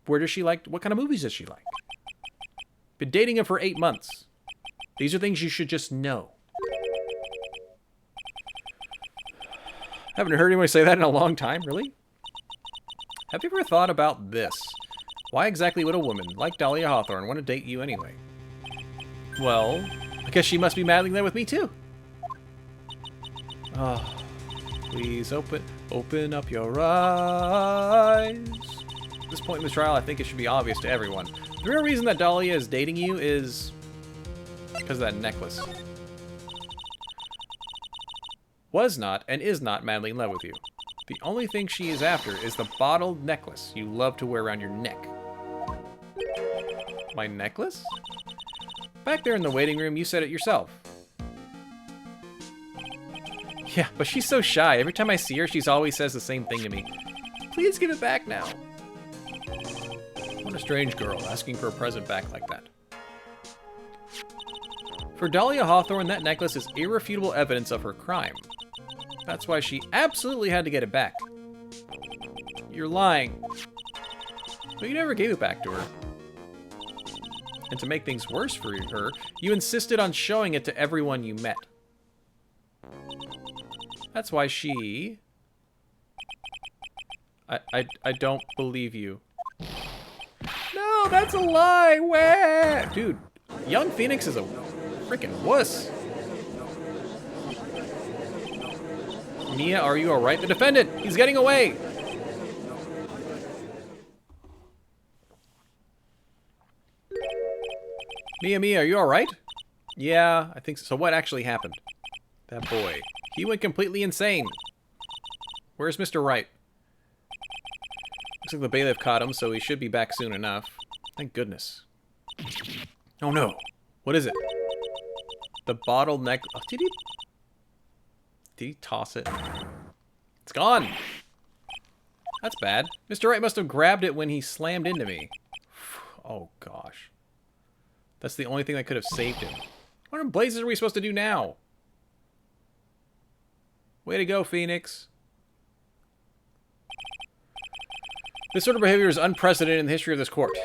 Where does she like? What kind of movies does she like? Been dating him for 8 months. These are things you should just know. Haven't heard anyone say that in a long time, really? Have you ever thought about this? Why exactly would a woman like Dahlia Hawthorne want to date you anyway? Well, I guess she must be madly in love with me too. Oh, please open up your eyes. At this point in the trial, I think it should be obvious to everyone. The real reason that Dahlia is dating you is because of that necklace. Was not and is not madly in love with you. The only thing she is after is the bottled necklace you love to wear around your neck. My necklace? Back there in the waiting room, you said it yourself. Yeah, but she's so shy. Every time I see her, she always says the same thing to me. Please give it back now. What a strange girl, asking for a present back like that. For Dahlia Hawthorne, that necklace is irrefutable evidence of her crime. That's why she absolutely had to get it back. You're lying. But you never gave it back to her. And to make things worse for her, you insisted on showing it to everyone you met. That's why she... I don't believe you. No, that's a lie! Where? Dude, young Phoenix is a freaking wuss. Mia, are you alright? The defendant! He's getting away! Mia, are you alright? Yeah, I think so. So what actually happened? That boy. He went completely insane. Where's Mr. Wright? Looks like the bailiff caught him, so he should be back soon enough. Thank goodness. Oh no. What is it? The bottleneck... Oh, did he toss it? It's gone! That's bad. Mr. Wright must have grabbed it when he slammed into me. Oh gosh. That's the only thing that could have saved him. What in blazes are we supposed to do now? Way to go, Phoenix. This sort of behavior is unprecedented in the history of this court.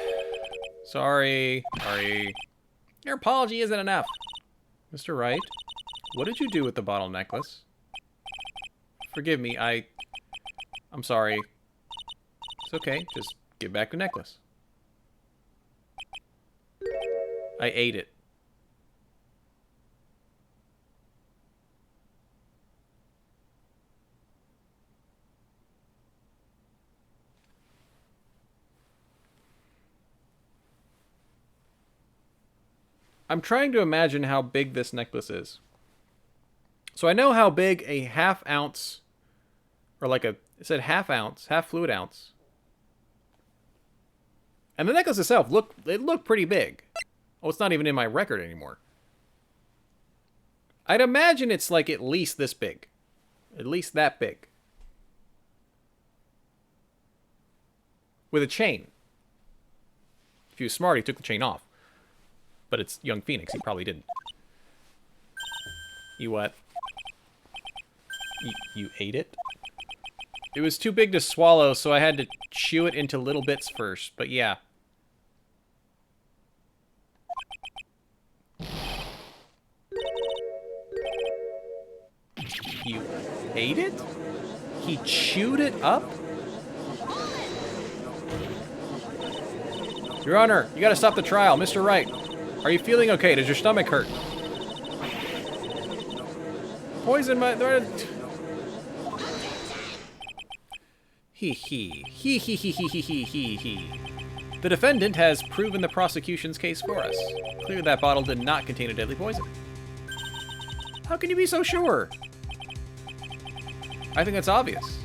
Sorry. Your apology isn't enough. Mr. Wright, what did you do with the bottle necklace? Forgive me, I'm sorry. It's okay, just give back the necklace. I ate it. I'm trying to imagine how big this necklace is. So I know how big a half ounce, or like it said half ounce, half fluid ounce. And the necklace itself looked pretty big. Oh, it's not even in my record anymore. I'd imagine it's like at least this big. At least that big. With a chain. If he was smart, he took the chain off. But it's young Phoenix. He probably didn't. You what? You ate it? It was too big to swallow, so I had to chew it into little bits first. But yeah. You ate it? He chewed it up? Your Honor, you gotta stop the trial. Mr. Wright, are you feeling okay? Does your stomach hurt? Poison my... Hee. The defendant has proven the prosecution's case for us. Clearly that bottle did not contain a deadly poison. How can you be so sure? I think that's obvious.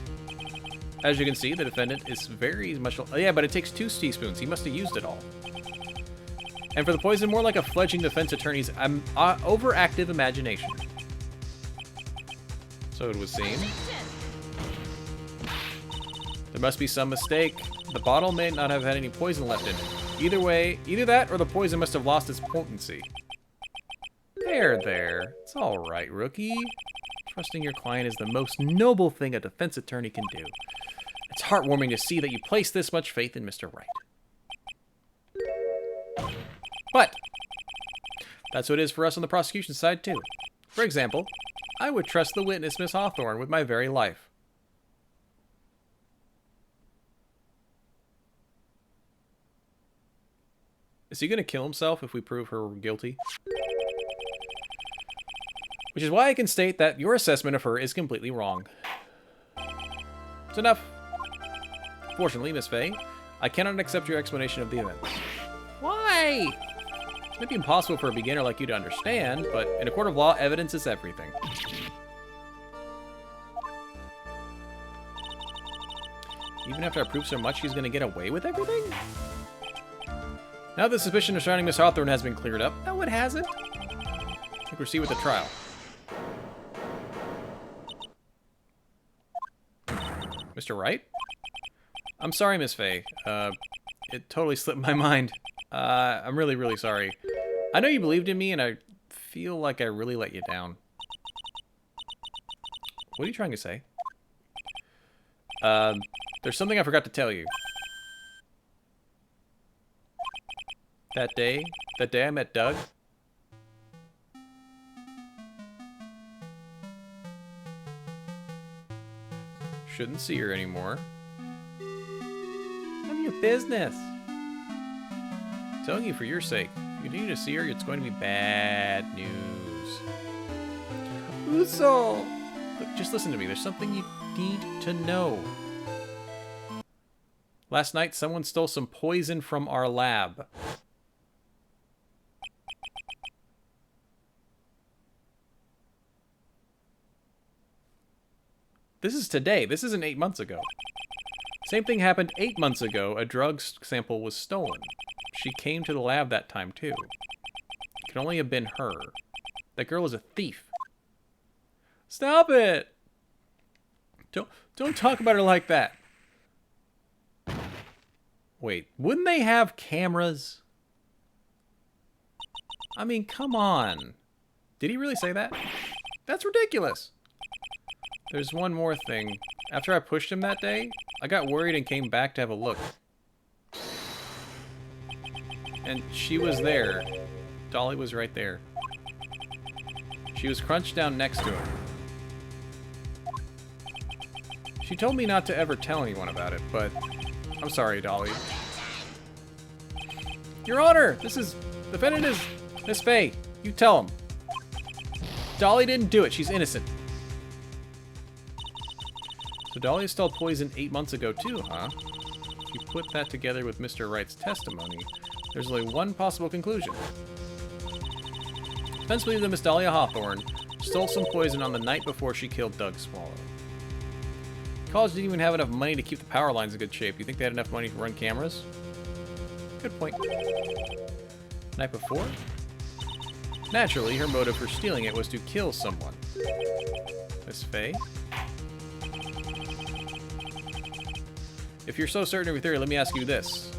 As you can see, the defendant is very much... Oh, yeah, but it takes 2 teaspoons. He must have used it all. And for the poison, more like a fledgling defense attorney's overactive imagination. So it would seem. There must be some mistake. The bottle may not have had any poison left in it. Either way, either that or the poison must have lost its potency. There. It's all right, rookie. Trusting your client is the most noble thing a defense attorney can do. It's heartwarming to see that you place this much faith in Mr. Wright. But that's what it is for us on the prosecution side, too. For example, I would trust the witness, Miss Hawthorne, with my very life. Is he going to kill himself if we prove her guilty? Which is why I can state that your assessment of her is completely wrong. It's enough. Fortunately, Miss Fey, I cannot accept your explanation of the events. Why? It might be impossible for a beginner like you to understand, but in a court of law, evidence is everything. Even after I prove so much, she's going to get away with everything? Now the suspicion surrounding Miss Hawthorne has been cleared up. No, it hasn't. I think we'll see with the trial. Mr. Wright? I'm sorry, Miss Fey. It totally slipped my mind. I'm really, really sorry. I know you believed in me, and I feel like I really let you down. What are you trying to say? There's something I forgot to tell you. That day I met Doug. Shouldn't see her anymore. None of your business. I'm telling you for your sake. If you continue to see her, it's going to be bad news. Uso! Look, just listen to me. There's something you need to know. Last night, someone stole some poison from our lab. This is today. This isn't 8 months ago. Same thing happened 8 months ago. A drug sample was stolen. She came to the lab that time, too. It could only have been her. That girl is a thief. Stop it! Don't talk about her like that. Wait, wouldn't they have cameras? I mean, come on. Did he really say that? That's ridiculous. There's one more thing. After I pushed him that day, I got worried and came back to have a look. And she was there. Dolly was right there. She was crunched down next to him. She told me not to ever tell anyone about it, but I'm sorry, Dolly. Your Honor, defendant is Miss Fey. You tell him. Dolly didn't do it. She's innocent. So Dolly stole poison 8 months ago too, huh? If you put that together with Mr. Wright's testimony, there's only one possible conclusion. Defense believes that Miss Dahlia Hawthorne stole some poison on the night before she killed Doug Swallow. College didn't even have enough money to keep the power lines in good shape. You think they had enough money to run cameras? Good point. Night before? Naturally, her motive for stealing it was to kill someone. Miss Fey? If you're so certain of your theory, let me ask you this.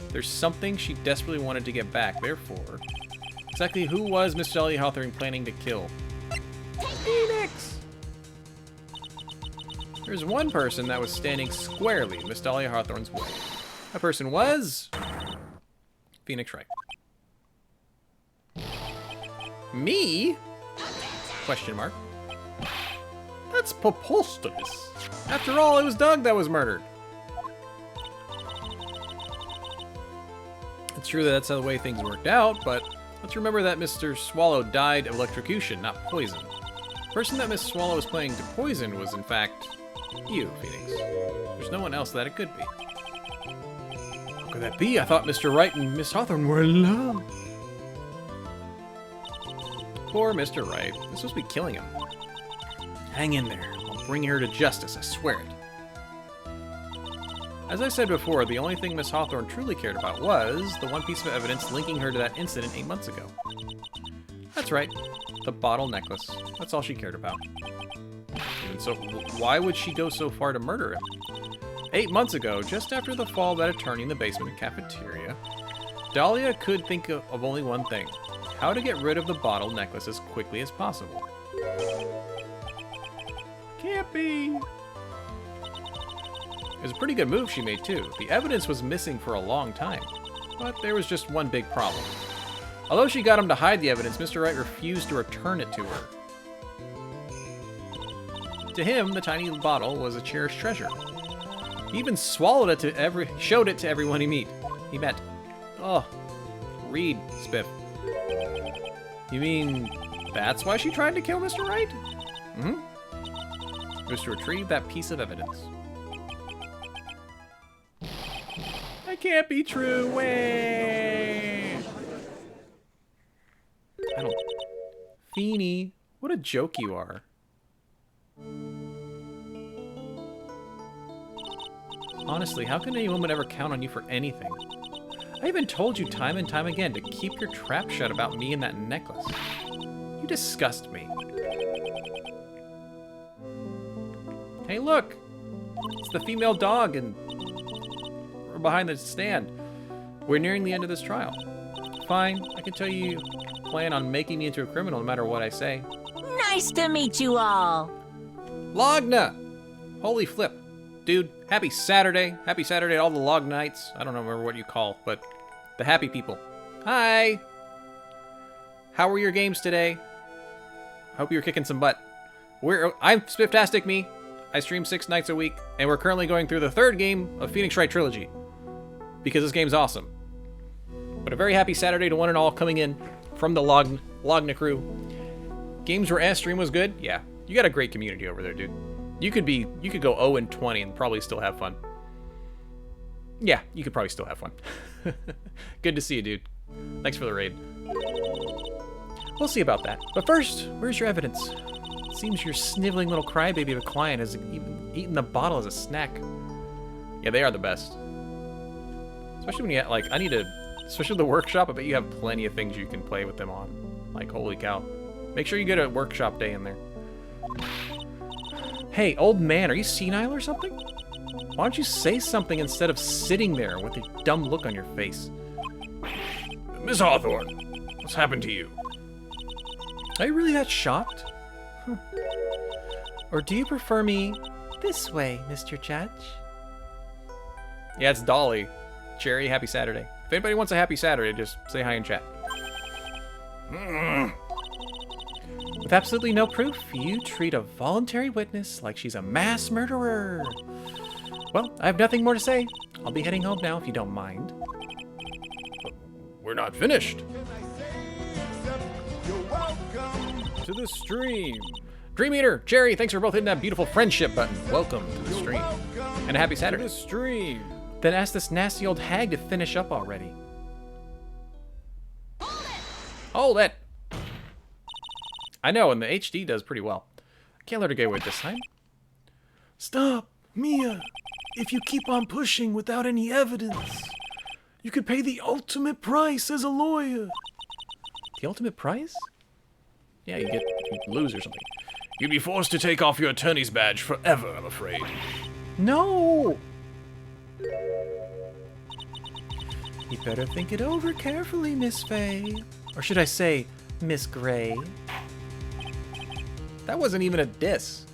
There's something she desperately wanted to get back, therefore. Exactly who was Miss Dahlia Hawthorne planning to kill? Phoenix! There's one person that was standing squarely in Miss Dahlia Hawthorne's way. That person was... Phoenix Wright. Me? Question mark. That's preposterous. After all, it was Doug that was murdered. It's true that that's how the way things worked out, but let's remember that Mr. Swallow died of electrocution, not poison. The person that Miss Swallow was planning to poison was, in fact, you, Phoenix. There's no one else that it could be. How could that be? I thought Mr. Wright and Miss Hawthorne were in love. Poor Mr. Wright. They're supposed to be killing him. Hang in there. I'll bring her to justice, I swear it. As I said before, the only thing Miss Hawthorne truly cared about was the one piece of evidence linking her to that incident 8 months ago. That's right. The bottle necklace. That's all she cared about. And so, why would she go so far to murder him? 8 months ago, just after the fall of that attorney in the basement and cafeteria, Dahlia could think of only one thing. How to get rid of the bottle necklace as quickly as possible. Can't be. It was a pretty good move she made, too. The evidence was missing for a long time. But there was just one big problem. Although she got him to hide the evidence, Mr. Wright refused to return it to her. To him, the tiny bottle was a cherished treasure. He even showed it to everyone he met. Oh, read, Spiff. You mean that's why she tried to kill Mr. Wright? Mm-hmm. It was to retrieve that piece of evidence. That can't be true. Way. I don't. Feeny, what a joke you are. Honestly, how can any woman ever count on you for anything? I even told you time and time again to keep your trap shut about me and that necklace. You disgust me. Hey, look! It's the female dog and we're behind the stand. We're nearing the end of this trial. Fine, I can tell you plan on making me into a criminal no matter what I say. Nice to meet you all. Logna! Holy flip. Dude, happy Saturday. Happy Saturday to all the log knights. I don't remember what you call, but the happy people. Hi! How were your games today? I hope you're kicking some butt. I'm SpifftasticMe. I stream 6 nights a week, and we're currently going through the 3rd game of Phoenix Wright Trilogy. Because this game's awesome. But a very happy Saturday to one and all coming in from the Logna crew. Games where S stream was good? Yeah. You got a great community over there, dude. You could go 0-20 and probably still have fun. Yeah, you could probably still have fun. Good to see you, dude. Thanks for the raid. We'll see about that. But first, where's your evidence? It seems your sniveling little crybaby of a client has even eaten the bottle as a snack. Yeah, they are the best. Especially when you like, especially the workshop, I bet you have plenty of things you can play with them on. Like, holy cow. Make sure you get a workshop day in there. Hey, old man, are you senile or something? Why don't you say something instead of sitting there with a dumb look on your face? Miss Hawthorne, what's happened to you? Are you really that shocked? Huh. Or do you prefer me this way, Mr. Judge? Yeah, it's Dolly. Cherry, happy Saturday. If anybody wants a happy Saturday, just say hi in chat. With absolutely no proof, you treat a voluntary witness like she's a mass murderer. Well, I have nothing more to say. I'll be heading home now if you don't mind. We're not finished. To the stream. Dream Eater, Jerry, thanks for both hitting that beautiful friendship button. Welcome to the stream. And a happy Saturday. To the stream. Then ask this nasty old hag to finish up already. Hold it! I know, and the HD does pretty well. I can't let her get away this time. Stop, Mia. If you keep on pushing without any evidence, you could pay the ultimate price as a lawyer. The ultimate price? Yeah, you lose or something. You'd be forced to take off your attorney's badge forever, I'm afraid. No! You better think it over carefully, Miss Faye. Or should I say, Miss Gray? That wasn't even a diss.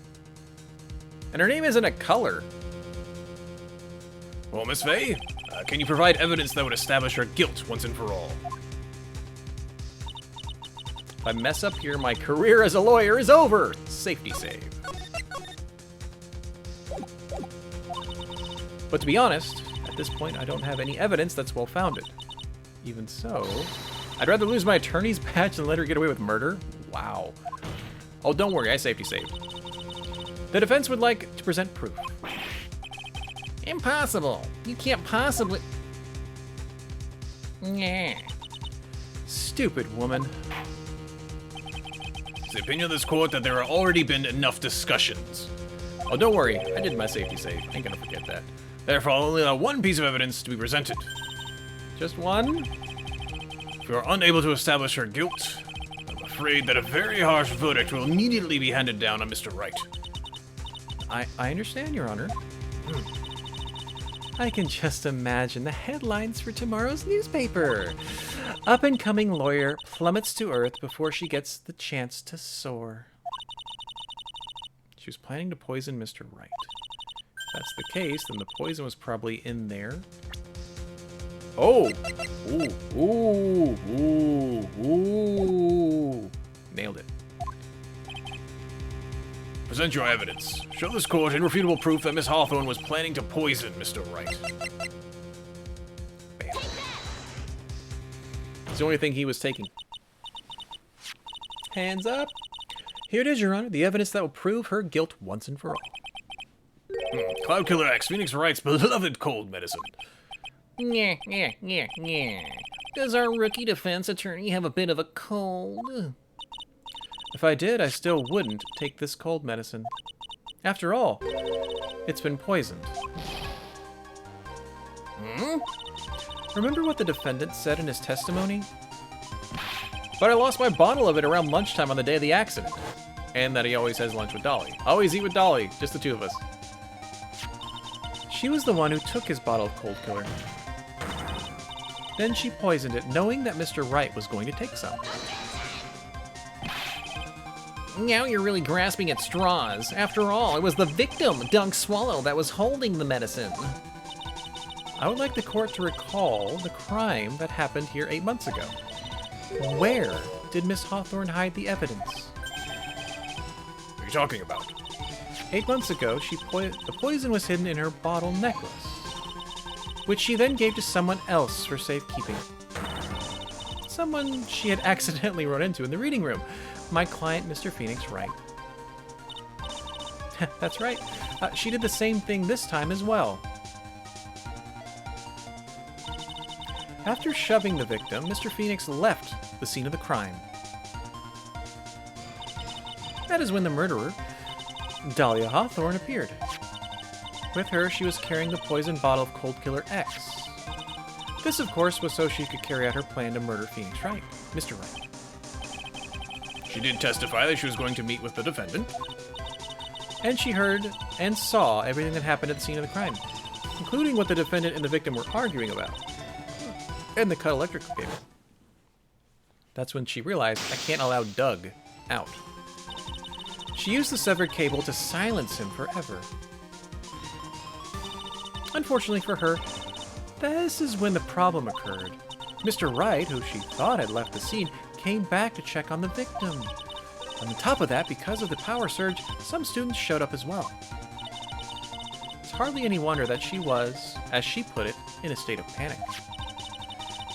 And her name isn't a color. Well, Miss Faye, can you provide evidence that would establish her guilt once and for all? If I mess up here, my career as a lawyer is over. Safety save. But to be honest, at this point, I don't have any evidence that's well-founded. Even so, I'd rather lose my attorney's badge than let her get away with murder. Wow. Oh, don't worry, I safety saved. The defense would like to present proof. Impossible. You can't possibly... Nah. Stupid woman. It's the opinion of this court that there have already been enough discussions. Oh, don't worry. I did my safety save. Ain't gonna forget that. Therefore, I'll only allow one piece of evidence to be presented. Just one? If you are unable to establish her guilt, I'm afraid that a very harsh verdict will immediately be handed down on Mr. Wright. I understand, Your Honor. I can just imagine the headlines for tomorrow's newspaper. Up-and-coming lawyer plummets to earth before she gets the chance to soar. She was planning to poison Mr. Wright. If that's the case, then the poison was probably in there. Oh! Ooh, ooh, ooh, ooh. Nailed it. Present your evidence. Show this court irrefutable proof that Miss Hawthorne was planning to poison Mr. Wright. Bam. It's the only thing he was taking. Hands up. Here it is, Your Honor. The evidence that will prove her guilt once and for all. Cloud Killer X, Phoenix Wright's beloved cold medicine. Yeah. Does our rookie defense attorney have a bit of a cold? If I did, I still wouldn't take this cold medicine. After all, it's been poisoned. Remember what the defendant said in his testimony? But I lost my bottle of it around lunchtime on the day of the accident. And that he always has lunch with Dolly. Always eat with Dolly, just the two of us. She was the one who took his bottle of Cold Killer. Then she poisoned it, knowing that Mr. Wright was going to take some. Now you're really grasping at straws. After all, it was the victim, Dunk Swallow, that was holding the medicine. I would like the court to recall the crime that happened here 8 months ago. Where did Miss Hawthorne hide the evidence? What are you talking about? 8 months ago, the poison was hidden in her bottle necklace, which she then gave to someone else for safekeeping. Someone she had accidentally run into in the reading room. My client, Mr. Phoenix Wright. That's right. She did the same thing this time as well. After shoving the victim, Mr. Phoenix left the scene of the crime. That is when the murderer, Dahlia Hawthorne, appeared. With her, she was carrying the poisoned bottle of Cold Killer X. This, of course, was so she could carry out her plan to murder Phoenix Wright, Mr. Wright. She did testify that she was going to meet with the defendant. And she heard and saw everything that happened at the scene of the crime, including what the defendant and the victim were arguing about, and the cut electrical cable. That's when she realized, I can't allow Doug out. She used the severed cable to silence him forever. Unfortunately for her, this is when the problem occurred. Mr. Wright, who she thought had left the scene, came back to check on the victim. On top of that, because of the power surge, some students showed up as well. It's hardly any wonder that she was, as she put it, in a state of panic.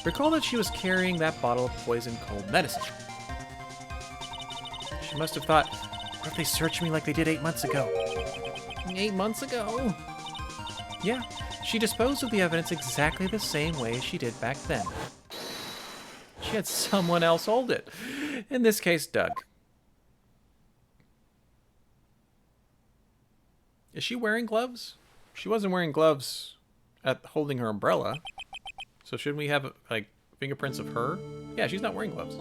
Recall that she was carrying that bottle of poisoned cold medicine. She must have thought, what if they searched me like they did 8 months ago? 8 months ago? Yeah, she disposed of the evidence exactly the same way as she did back then. She had someone else hold it. In this case, Doug. Is she wearing gloves? She wasn't wearing gloves at holding her umbrella. So shouldn't we have, like, fingerprints of her? Yeah, she's not wearing gloves.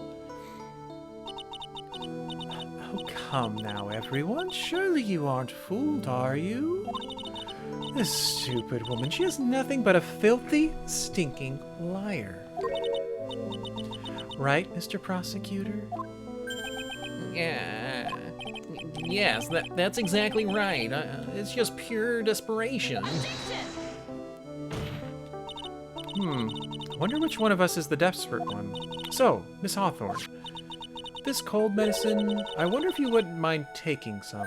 Oh, come now, everyone. Surely you aren't fooled, are you? This stupid woman, she is nothing but a filthy, stinking liar. Right, Mr. Prosecutor? Yeah. Yes, that's exactly right. It's just pure desperation. I wonder which one of us is the desperate one. So, Miss Hawthorne, this cold medicine, I wonder if you wouldn't mind taking some.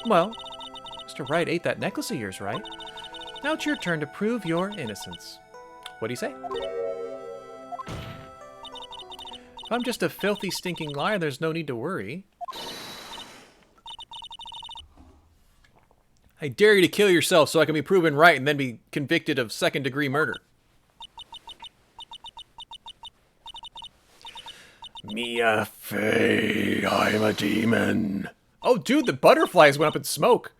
Well, Mr. Wright ate that necklace of yours, right? Now it's your turn to prove your innocence. What do you say? If I'm just a filthy, stinking liar, there's no need to worry. I dare you to kill yourself so I can be proven right and then be convicted of second-degree murder. Mia Fey, I'm a demon. Oh, dude, the butterflies went up in smoke.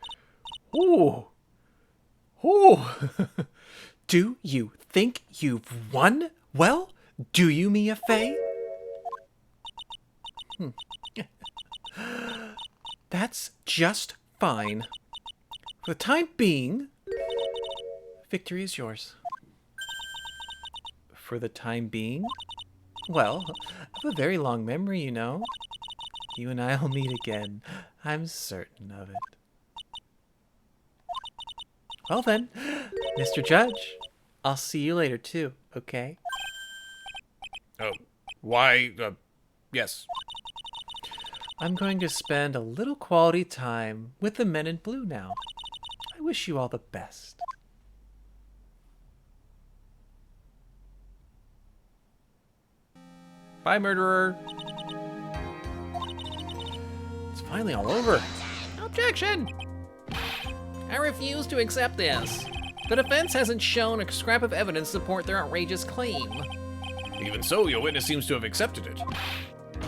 Ooh. Ooh. Do you think you've won? Well, do you, Mia Fey? That's just fine. For the time being, victory is yours. For the time being? Well, I have a very long memory, you know. You and I will meet again. I'm certain of it. Well then, Mr. Judge, I'll see you later, too, okay? Oh, why, yes. I'm going to spend a little quality time with the men in blue now. I wish you all the best. Bye, murderer. It's finally all over. Objection! I refuse to accept this. The defense hasn't shown a scrap of evidence to support their outrageous claim. Even so, your witness seems to have accepted it.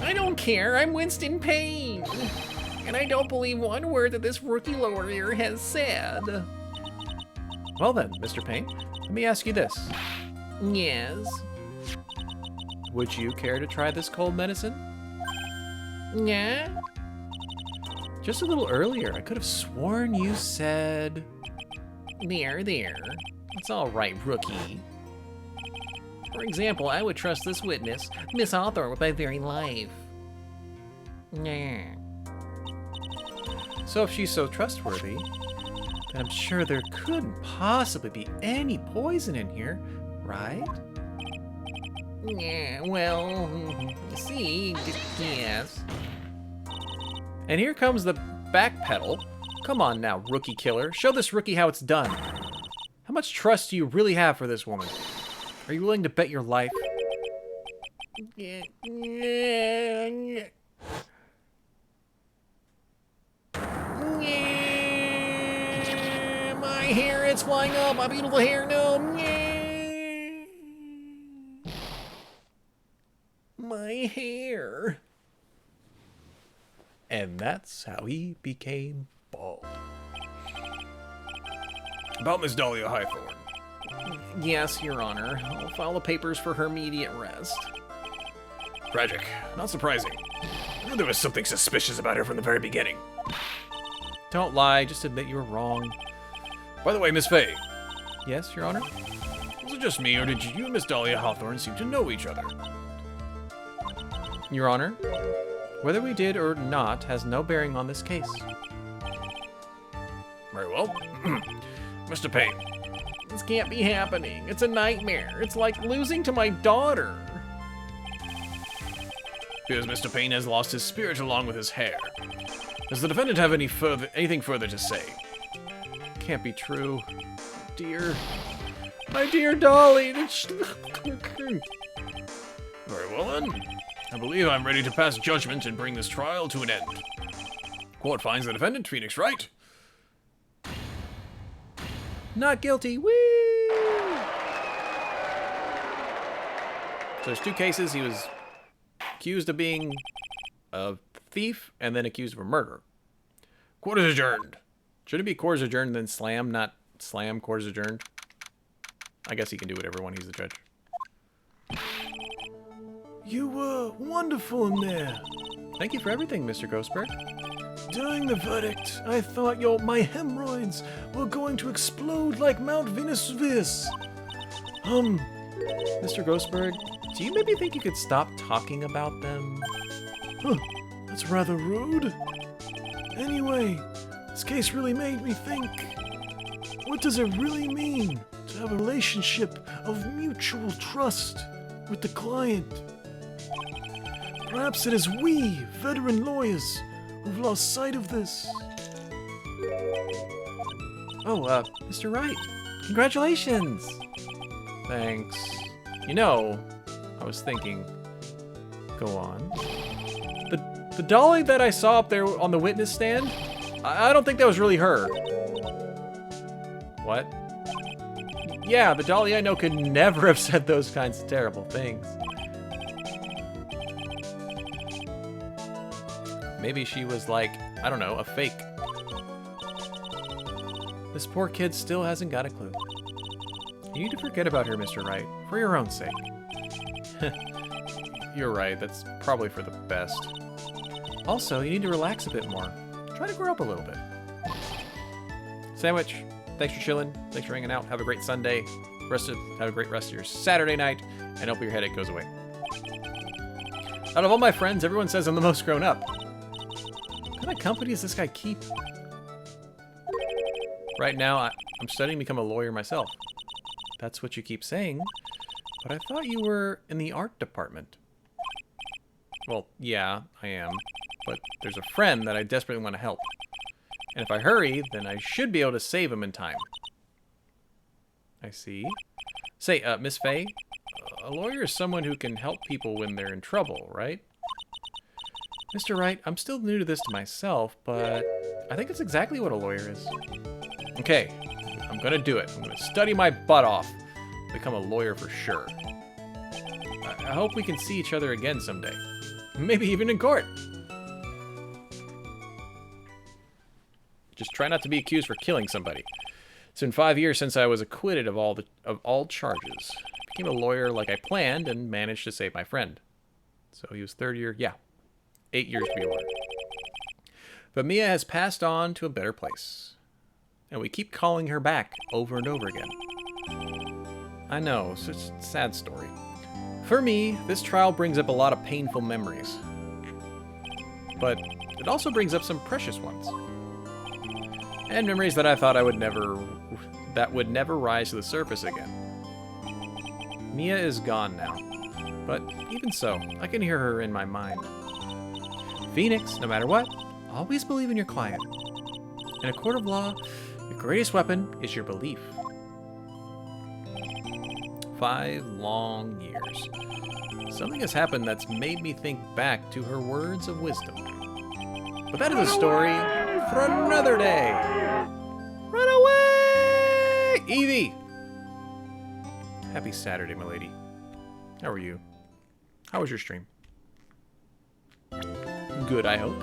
I don't care, I'm Winston Payne. And I don't believe one word that this rookie lawyer has said. Well then, Mr. Payne, let me ask you this. Yes? Would you care to try this cold medicine? Yeah? Just a little earlier, I could have sworn you said... There. It's all right, rookie. For example, I would trust this witness, Miss Hawthorne, with my very life. Nah. So if she's so trustworthy, then I'm sure there couldn't possibly be any poison in here, right? Yeah, well, see, yes. And here comes the back pedal. Come on now, rookie killer. Show this rookie how it's done. How much trust do you really have for this woman? Are you willing to bet your life? My hair, it's flying up. My beautiful hair, no. My hair. And that's how he became bald. About Miss Dahlia Highthorne. Yes, Your Honor. I'll file the papers for her immediate arrest. Tragic. Not surprising. I knew there was something suspicious about her from the very beginning. Don't lie, just admit you were wrong. By the way, Miss Fay, Yes, Your Honor? was it just me, or did you and Miss Dahlia Hawthorne seem to know each other? Your Honor, whether we did or not has no bearing on this case. Very well. Mr. Payne, This can't be happening. It's a nightmare. It's like losing to my daughter. appears Mr. Payne has lost his spirit along with his hair. Does the defendant have anything further to say? Can't be true. Dear. My dear Dolly. Very well then. I believe I'm ready to pass judgment and bring this trial to an end. Court finds the defendant, Phoenix Wright, Not guilty. Woo! So there's two cases. He was accused of being a thief and then accused of a murder. Court is adjourned. Should it be court is adjourned then slam, not slam, court is adjourned? I guess he can do whatever when he's the judge. You were wonderful in there. Thank you for everything, Mr. Ghostberg. During the verdict, I thought my hemorrhoids were going to explode like Mount Vesuvius. Mr. Ghostberg, do you maybe think you could stop talking about them? Huh, that's rather rude. Anyway, this case really made me think. What does it really mean to have a relationship of mutual trust with the client? Perhaps it is we, veteran lawyers, who've lost sight of this. Oh, Mr. Wright, congratulations! Thanks. You know, I was thinking, go on. The dolly that I saw up there on the witness stand, I don't think that was really her. What? Yeah, the dolly I know could never have said those kinds of terrible things. Maybe she was like, I don't know, a fake. This poor kid still hasn't got a clue. You need to forget about her, Mr. Wright, for your own sake. You're right, that's probably for the best. Also, you need to relax a bit more. Try to grow up a little bit. Sandwich, thanks for chilling. Thanks for hanging out. Have a great Sunday. Have a great rest of your Saturday night, and hope your headache goes away. Out of all my friends, everyone says I'm the most grown up. What kind of company does this guy keep? Right now, I'm studying to become a lawyer myself. That's what you keep saying. But I thought you were in the art department. Well, yeah, I am. But there's a friend that I desperately want to help. And if I hurry, then I should be able to save him in time. I see. Say, Miss Faye, a lawyer is someone who can help people when they're in trouble, right? Mr. Wright, I'm still new to this to myself, but I think it's exactly what a lawyer is. Okay, I'm gonna do it. I'm gonna study my butt off. Become a lawyer for sure. I hope we can see each other again someday. Maybe even in court. Just try not to be accused for killing somebody. It's been 5 years since I was acquitted of all charges. Became a lawyer like I planned and managed to save my friend. So he was third year, yeah. 8 years to be a lawyer. But Mia has passed on to a better place. And we keep calling her back over and over again. I know, it's just a sad story. For me, this trial brings up a lot of painful memories. But it also brings up some precious ones. And memories that I thought would never rise to the surface again. Mia is gone now. But even so, I can hear her in my mind. Phoenix, no matter what, always believe in your client. In a court of law, your greatest weapon is your belief. 5 long years. Something has happened that's made me think back to her words of wisdom. But that is a story for another day. Run away! Evie! Happy Saturday, my lady. How are you? How was your stream? Good, I hope.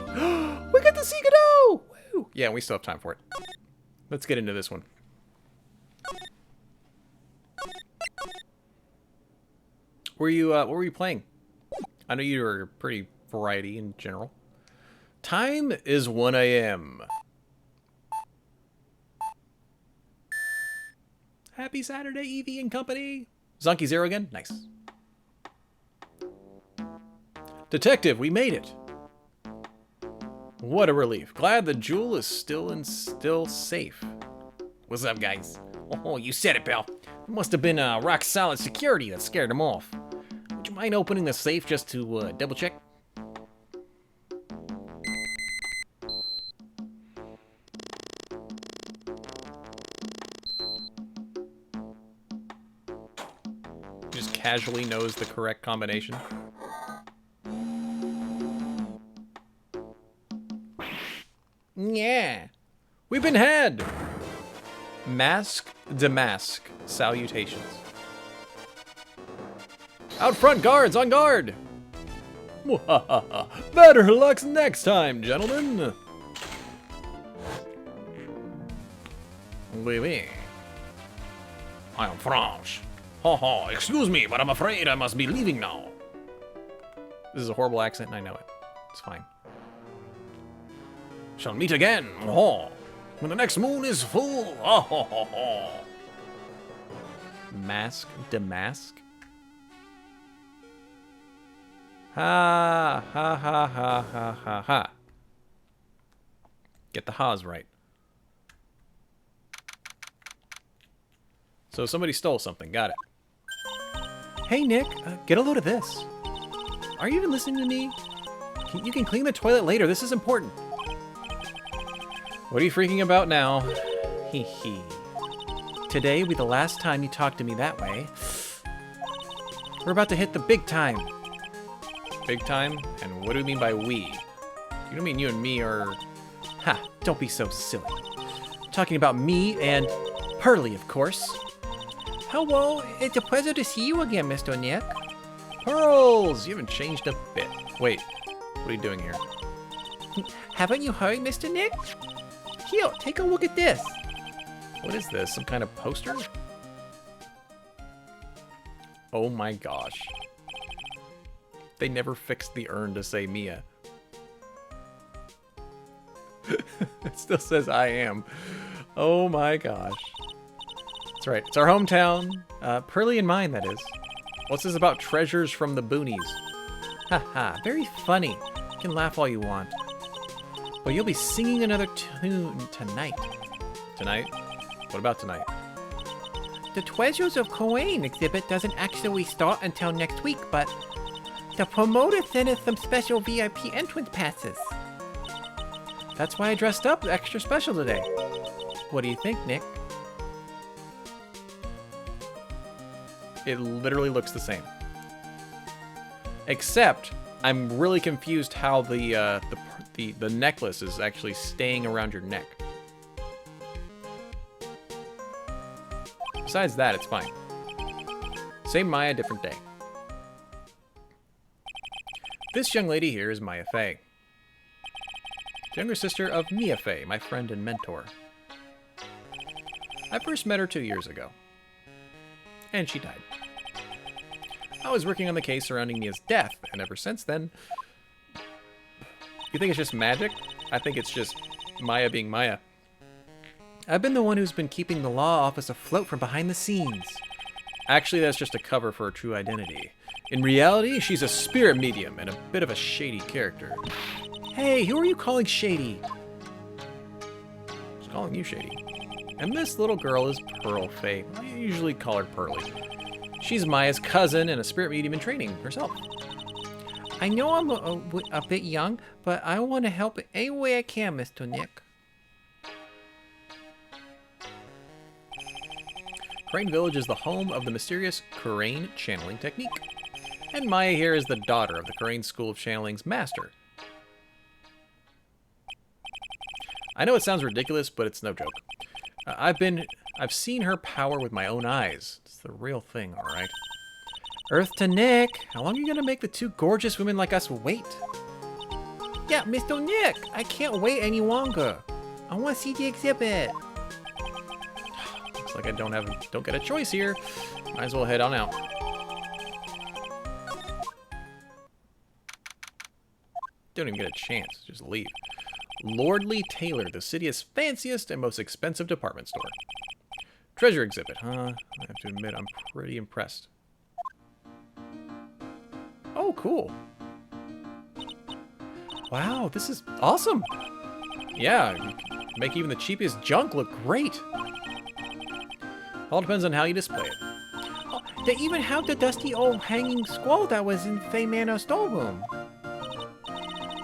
We got the see Godot! Woo! Yeah, we still have time for it. Let's get into this one. What were you playing? I know you were pretty variety in general. Time is 1 a.m. Happy Saturday, Evie and company. Zonky Zero again? Nice. Detective, we made it. What a relief. Glad the jewel is still safe. What's up, guys? Oh, you said it, pal. It must have been rock-solid security that scared them off. Would you mind opening the safe just to double-check? Just casually knows the correct combination. Yeah. We've been had. Mask demask salutations. Out front, guards on guard. Better luck next time, gentlemen. Oui, oui. I am French. Ha ha. Excuse me, but I'm afraid I must be leaving now. This is a horrible accent, and I know it. It's fine. Shall meet again. Oh, when the next moon is full. Oh, oh, oh, oh. Mask demask. Ha ha ha ha ha ha ha. Get the ha's right. So somebody stole something. Got it. Hey Nick, get a load of this. Are you even listening to me? You can clean the toilet later. This is important. What are you freaking about now? Hee hee. Today will be the last time you talk to me that way. We're about to hit the big time. Big time? And what do you mean by we? You don't mean you and me are... Ha, don't be so silly. I'm talking about me and Pearly, of course. Hello, it's a pleasure to see you again, Mr. Nick. Pearls! You haven't changed a bit. Wait, what are you doing here? Haven't you heard, Mr. Nick? Here, take a look at this. What is this? Some kind of poster? Oh my gosh. They never fixed the urn to say Mia. It still says I am. Oh my gosh. That's right. It's our hometown. Pearly and mine, that is. What's this about treasures from the boonies? Haha, very funny. You can laugh all you want. But you'll be singing another tune tonight. Tonight? What about tonight? The Treasures of Corain exhibit doesn't actually start until next week, but the promoter sent us some special VIP entrance passes. That's why I dressed up extra special today. What do you think, Nick? It literally looks the same. Except, I'm really confused how the necklace is actually staying around your neck. Besides that, it's fine. Same Maya, different day. This young lady here is Maya Fey. The younger sister of Mia Fey, my friend and mentor. I first met her 2 years ago. And she died. I was working on the case surrounding Mia's death, and ever since then... You think it's just magic? I think it's just Maya being Maya. I've been the one who's been keeping the law office afloat from behind the scenes. Actually, that's just a cover for her true identity. In reality, she's a spirit medium and a bit of a shady character. Hey, who are you calling shady? Just calling you shady. And this little girl is Pearl Fey. I usually call her Pearly. She's Maya's cousin and a spirit medium in training herself. I know I'm a bit young, but I want to help in any way I can, Mr. Nick. Crane Village is the home of the mysterious Crane channeling technique. And Maya here is the daughter of the Crane School of Channeling's master. I know it sounds ridiculous, but it's no joke. I've seen her power with my own eyes. It's the real thing, alright? Earth to Nick, how long are you gonna make the two gorgeous women like us wait? Yeah, Mr. Nick, I can't wait any longer. I want to see the exhibit. Looks like I don't get a choice here. Might as well head on out. Don't even get a chance. Just leave. Lordly Taylor, the city's fanciest and most expensive department store. Treasure exhibit, huh? I have to admit, I'm pretty impressed. Oh, cool. Wow, this is awesome. Yeah, you can make even the cheapest junk look great. All depends on how you display it. Oh, they even have the dusty old hanging scroll that was in Fey Manor storeroom.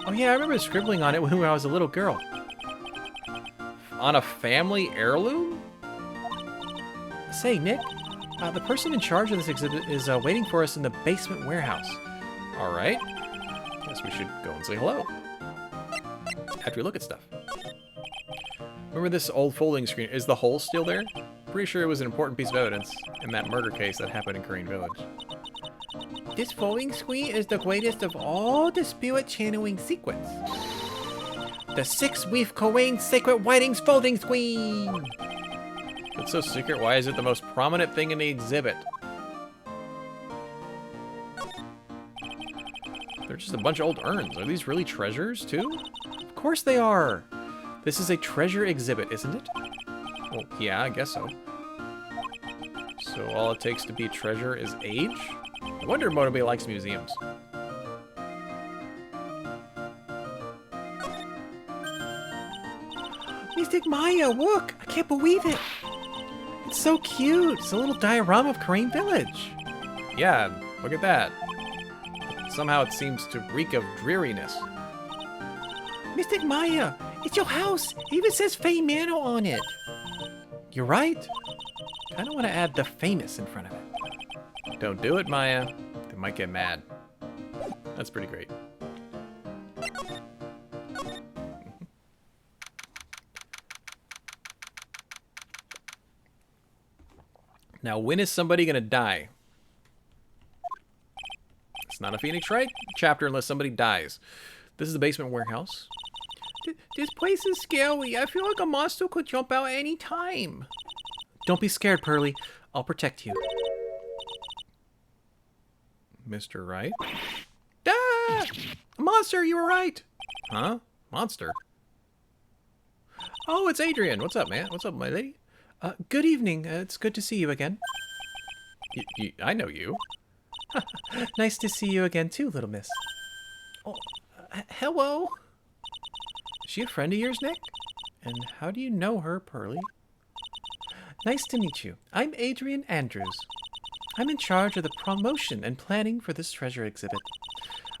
Oh yeah, I remember scribbling on it when I was a little girl. On a family heirloom? Say, Nick, the person in charge of this exhibit is waiting for us in the basement warehouse. Alright. Guess we should go and say hello. After we look at stuff. Remember this old folding screen? Is the hole still there? Pretty sure it was an important piece of evidence in that murder case that happened in Crane Village. This folding screen is the greatest of all the spirit channeling secrets. The 6-weave Corain Sacred Writings folding screen! It's so secret, why is it the most prominent thing in the exhibit? They're just a bunch of old urns. Are these really treasures, too? Of course they are! This is a treasure exhibit, isn't it? Well, yeah, I guess so. So all it takes to be a treasure is age? I wonder if nobody likes museums. Mystic Maya, look! I can't believe it! It's so cute! It's a little diorama of Crane Village. Yeah, look at that. Somehow it seems to reek of dreariness. Mystic Maya, it's your house! It even says Fey Manor on it. You're right. I don't want to add the famous in front of it. Don't do it, Maya. They might get mad. That's pretty great. Now, when is somebody going to die? It's not a Phoenix Wright chapter unless somebody dies. This is the basement warehouse. This place is scary. I feel like a monster could jump out at any time. Don't be scared, Pearly. I'll protect you. Mr. Wright? Ah! A monster, you were right. Huh? Monster? Oh, it's Adrian. What's up, man? What's up, my lady? Good evening. It's good to see you again. I know you. Nice to see you again too, little miss. Oh, hello. Is she a friend of yours, Nick? And how do you know her, Pearly? Nice to meet you. I'm Adrian Andrews. I'm in charge of the promotion and planning for this treasure exhibit.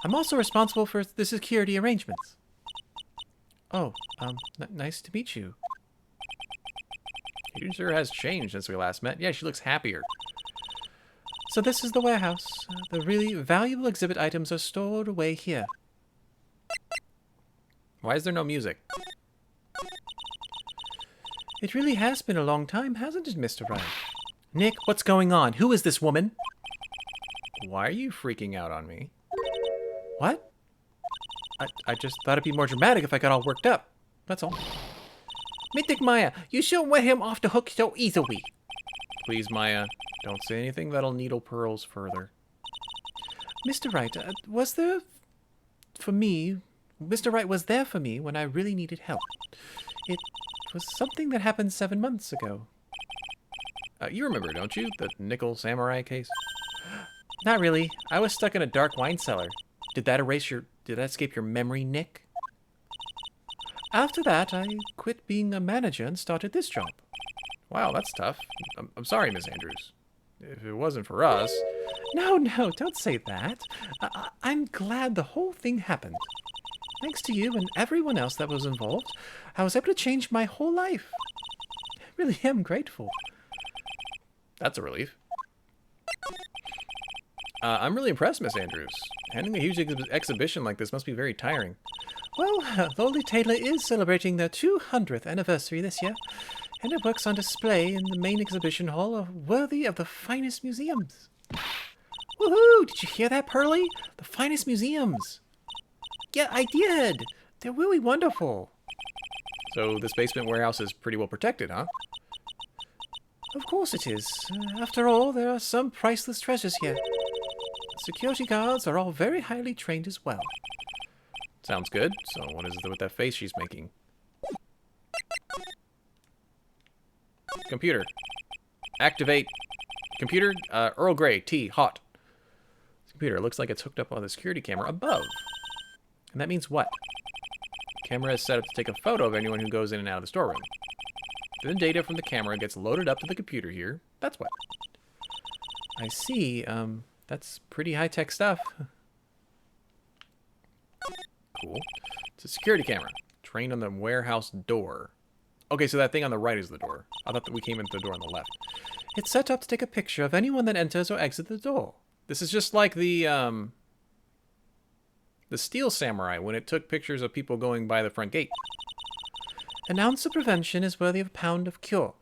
I'm also responsible for the security arrangements. Oh, nice to meet you. You sure has changed since we last met. Yeah, she looks happier. So this is the warehouse. The really valuable exhibit items are stored away here. Why is there no music? It really has been a long time, hasn't it, Mr. Wright? Nick, what's going on? Who is this woman? Why are you freaking out on me? What? I just thought it'd be more dramatic if I got all worked up. That's all. Mythic Maya, you shouldn't let him off the hook so easily. Please, Maya, don't say anything that'll needle pearls further. Mr. Wright, was there for me... Mr. Wright was there for me when I really needed help. It was something that happened 7 months ago. You remember, don't you? The nickel samurai case? Not really. I was stuck in a dark wine cellar. Did that escape your memory, Nick? After that, I quit being a manager and started this job. Wow, that's tough. I'm sorry, Miss Andrews. If it wasn't for us... No, don't say that. I'm glad the whole thing happened. Thanks to you and everyone else that was involved, I was able to change my whole life. I really am grateful. That's a relief. I'm really impressed, Miss Andrews. Handling a huge exhibition like this must be very tiring. Well, Lolly Taylor is celebrating their 200th anniversary this year, and it works on display in the main exhibition hall, worthy of the finest museums. Woohoo! Did you hear that, Pearly? The finest museums. Yeah, I did. They're really wonderful. So this basement warehouse is pretty well protected, huh? Of course it is. After all, there are some priceless treasures here. Security guards are all very highly trained as well. Sounds good. So what is it with that face she's making? Computer. Activate. Computer, Earl Grey, tea, hot. Computer, looks like it's hooked up on the security camera above. And that means what? Camera is set up to take a photo of anyone who goes in and out of the storeroom. Then data from the camera gets loaded up to the computer here. That's what. I see. That's pretty high-tech stuff. Cool. It's a security camera. Trained on the warehouse door. Okay, so that thing on the right is the door. I thought that we came into the door on the left. It's set up to take a picture of anyone that enters or exits the door. This is just like the Steel Samurai when it took pictures of people going by the front gate. An ounce of prevention is worthy of a pound of cure,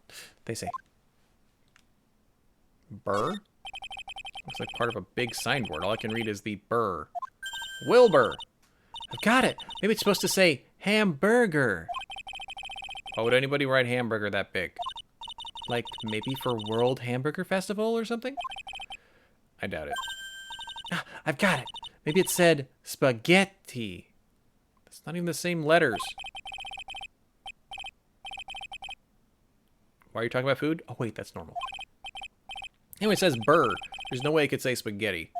they say. Burr? Looks like part of a big signboard. All I can read is the burr. Wilbur! I've got it. Maybe it's supposed to say hamburger. Why would anybody write hamburger that big? Like maybe for World Hamburger Festival or something? I doubt it. Ah, I've got it. Maybe it said spaghetti. That's not even the same letters. Why are you talking about food? Oh, wait, that's normal. Anyway, it says burr. There's no way it could say spaghetti.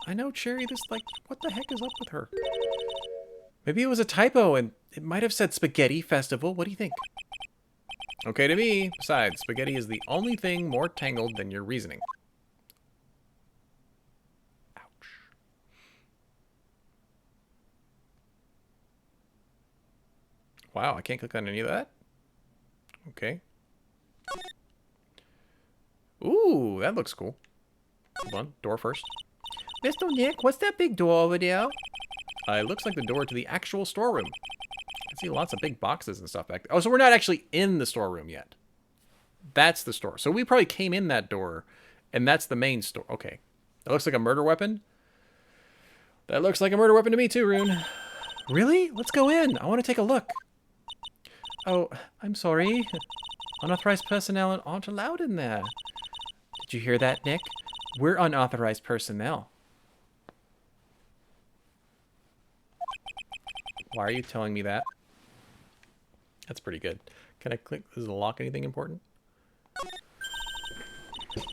I know, Cherry. This, like, what the heck is up with her? Maybe it was a typo and it might have said spaghetti festival. What do you think? Okay to me. Besides, spaghetti is the only thing more tangled than your reasoning. Ouch. Wow, I can't click on any of that? Okay. Ooh, that looks cool. Hold on, door first. Mr. Nick, what's that big door over there? It looks like the door to the actual storeroom. I see lots of big boxes and stuff back there. Oh, so we're not actually in the storeroom yet. That's the store. So we probably came in that door, and that's the main store. Okay. That looks like a murder weapon. That looks like a murder weapon to me too, Rune. Really? Let's go in. I want to take a look. Oh, I'm sorry. Unauthorized personnel aren't allowed in there. Did you hear that, Nick? We're unauthorized personnel. Why are you telling me that? That's pretty good. Can I click? Does it lock anything important?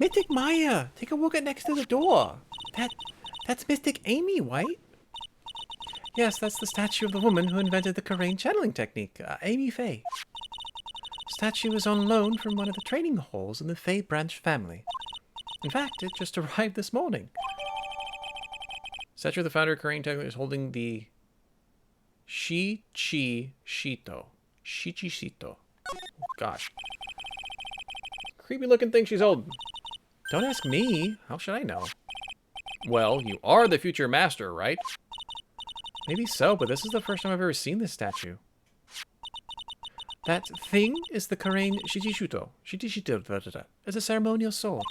Mystic Maya! Take a look at next to the door. That's Mystic Amy, White. Yes, that's the statue of the woman who invented the Karain channeling technique, Amy Faye. statue is on loan from one of the training halls in the Fey branch family. In fact, it just arrived this morning. Statue of the founder of Korean technically is holding the Shichi-shito. Shichi-shito. Oh, gosh. Creepy looking thing she's holding. Don't ask me. How should I know? Well, you are the future master, right? Maybe so, but this is the first time I've ever seen this statue. That thing is the Korean Shichishuto. Shichishuto. It's a ceremonial sword.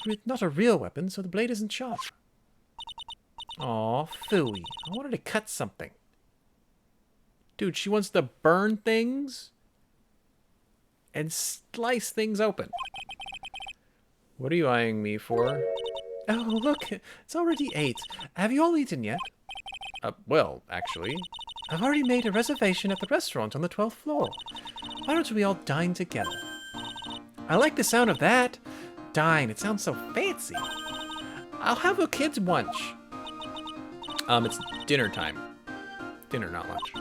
It's not a real weapon, so the blade isn't sharp. Aw, phooey. I wanted to cut something. Dude, she wants to burn things and slice things open. What are you eyeing me for? Oh, look, it's already 8. Have you all eaten yet? Well, actually. I've already made a reservation at the restaurant on the 12th floor. Why don't we all dine together? I like the sound of that. Dine, it sounds so fancy. I'll have a kid's lunch. It's dinner time. Dinner, not lunch.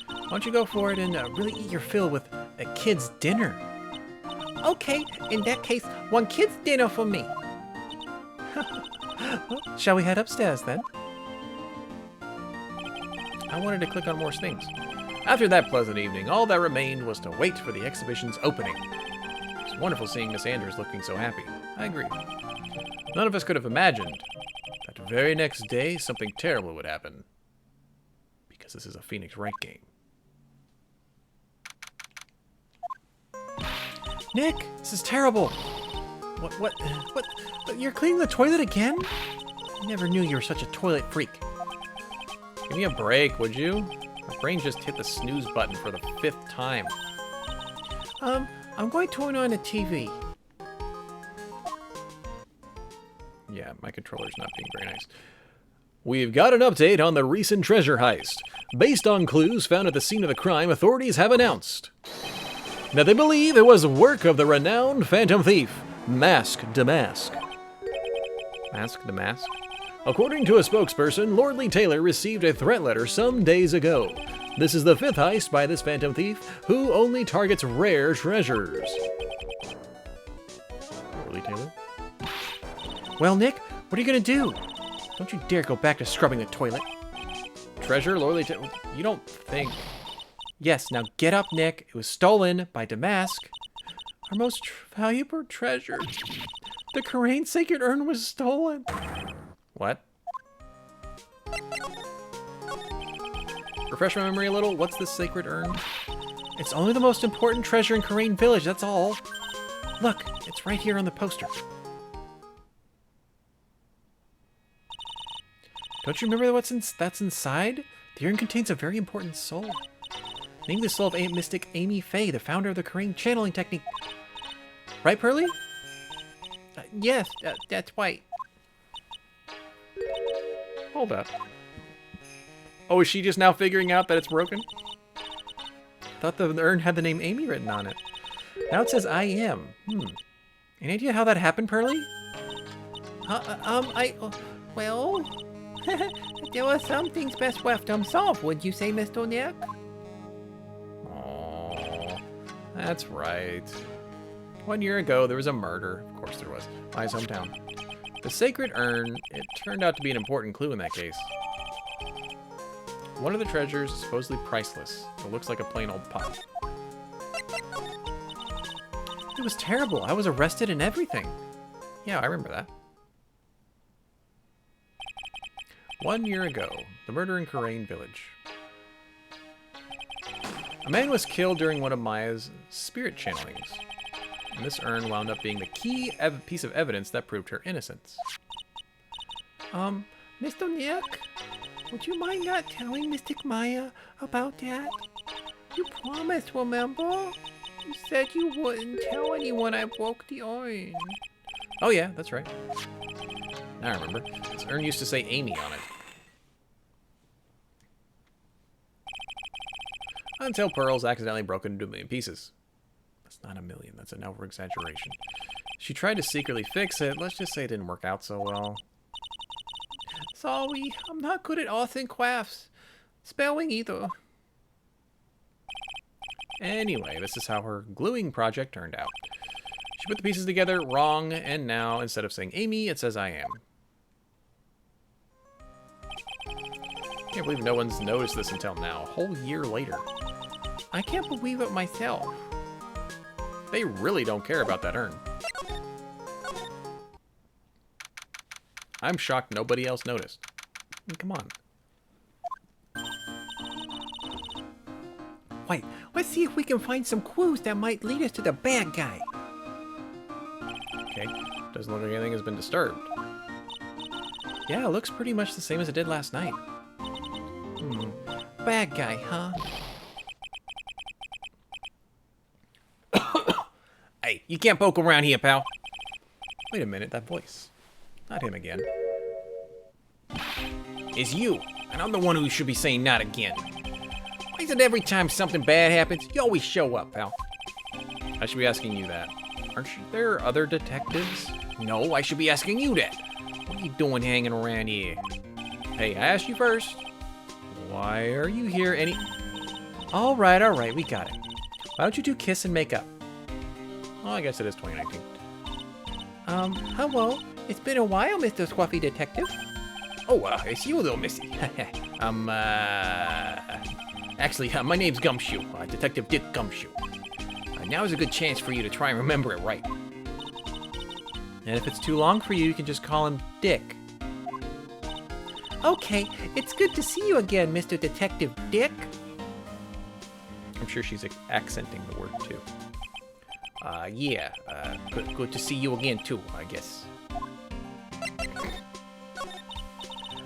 Why don't you go for it and really eat your fill with a kid's dinner? Okay, in that case, one kid's dinner for me. Well, shall we head upstairs then? I wanted to click on more things. After that pleasant evening, all that remained was to wait for the exhibition's opening. It was wonderful seeing Miss Anders looking so happy. I agree. None of us could have imagined that the very next day something terrible would happen. Because this is a Phoenix Wright game. Nick, this is terrible. What? You're cleaning the toilet again? I never knew you were such a toilet freak. Give me a break, would you? My brain just hit the snooze button for the 5th time. I'm going to turn on the TV. Yeah, my controller's not being very nice. We've got an update on the recent treasure heist. Based on clues found at the scene of the crime, authorities have announced that they believe it was work of the renowned phantom thief, Mask Damask. Mask Damask? According to a spokesperson, Lordly Taylor received a threat letter some days ago. This is the 5th heist by this phantom thief, who only targets rare treasures. Lordly Taylor? Well, Nick, what are you going to do? Don't you dare go back to scrubbing the toilet. Treasure? Lordly Taylor? You don't think... Yes, now get up, Nick. It was stolen by Damask. Our most valuable treasure. The Korean sacred urn was stolen. What? Refresh my memory a little. What's this sacred urn? It's only the most important treasure in Korean village, that's all. Look, it's right here on the poster. Don't you remember that's inside? The urn contains a very important soul. Named the soul of mystic Amy Faye, the founder of the Korean channeling technique. Right, Pearly? Yes, that's right. Hold up. Oh, is she just now figuring out that it's broken? Thought the urn had the name Amy written on it. Now it says I am. Any idea how that happened, Pearly? Well, there were some things best left unsolved, would you say, Mr. Nick? Oh, that's right. 1 year ago, there was a murder. Of course there was. My hometown. The sacred urn, it turned out to be an important clue in that case. One of the treasures is supposedly priceless. It looks like a plain old pot. It was terrible. I was arrested and everything. Yeah, I remember that. 1 year ago, the murder in Korean village. A man was killed during one of Maya's spirit channelings, and this urn wound up being the key piece of evidence that proved her innocence. Mr. Nick, would you mind not telling Mystic Maya about that? You promised, remember? You said you wouldn't tell anyone I broke the urn. Oh yeah, that's right. Now I remember. This urn used to say Amy on it. Until Pearl's accidentally broken into a million pieces. That's not a million, that's an over-exaggeration. She tried to secretly fix it. Let's just say it didn't work out so well. Sorry, I'm not good at arts and crafts. Spelling either. Anyway, this is how her gluing project turned out. She put the pieces together wrong, and now, instead of saying Amy, it says I am. Can't believe no one's noticed this until now, a whole year later. I can't believe it myself. They really don't care about that urn. I'm shocked nobody else noticed. I mean, come on. Wait, let's see if we can find some clues that might lead us to the bad guy. Okay, doesn't look like anything has been disturbed. Yeah, it looks pretty much the same as it did last night. Bad guy, huh? Hey, you can't poke around here, pal. Wait a minute, that voice. Not him again. It's you, and I'm the one who should be saying not again. Why is it every time something bad happens, you always show up, pal? I should be asking you that. Aren't there other detectives? No, I should be asking you that. What are you doing hanging around here? Hey, I asked you first. Why are you here All right, we got it. Why don't you two kiss and make up? Oh, I guess it is 2019. Hello. It's been a while, Mr. Scruffy Detective. Oh, it's you, little missy. Actually, my name's Gumshoe, Detective Dick Gumshoe. Now is a good chance for you to try and remember it right. And if it's too long for you, you can just call him Dick. Okay, it's good to see you again, Mr. Detective Dick. I'm sure she's accenting the word too. Yeah, good to see you again too, I guess.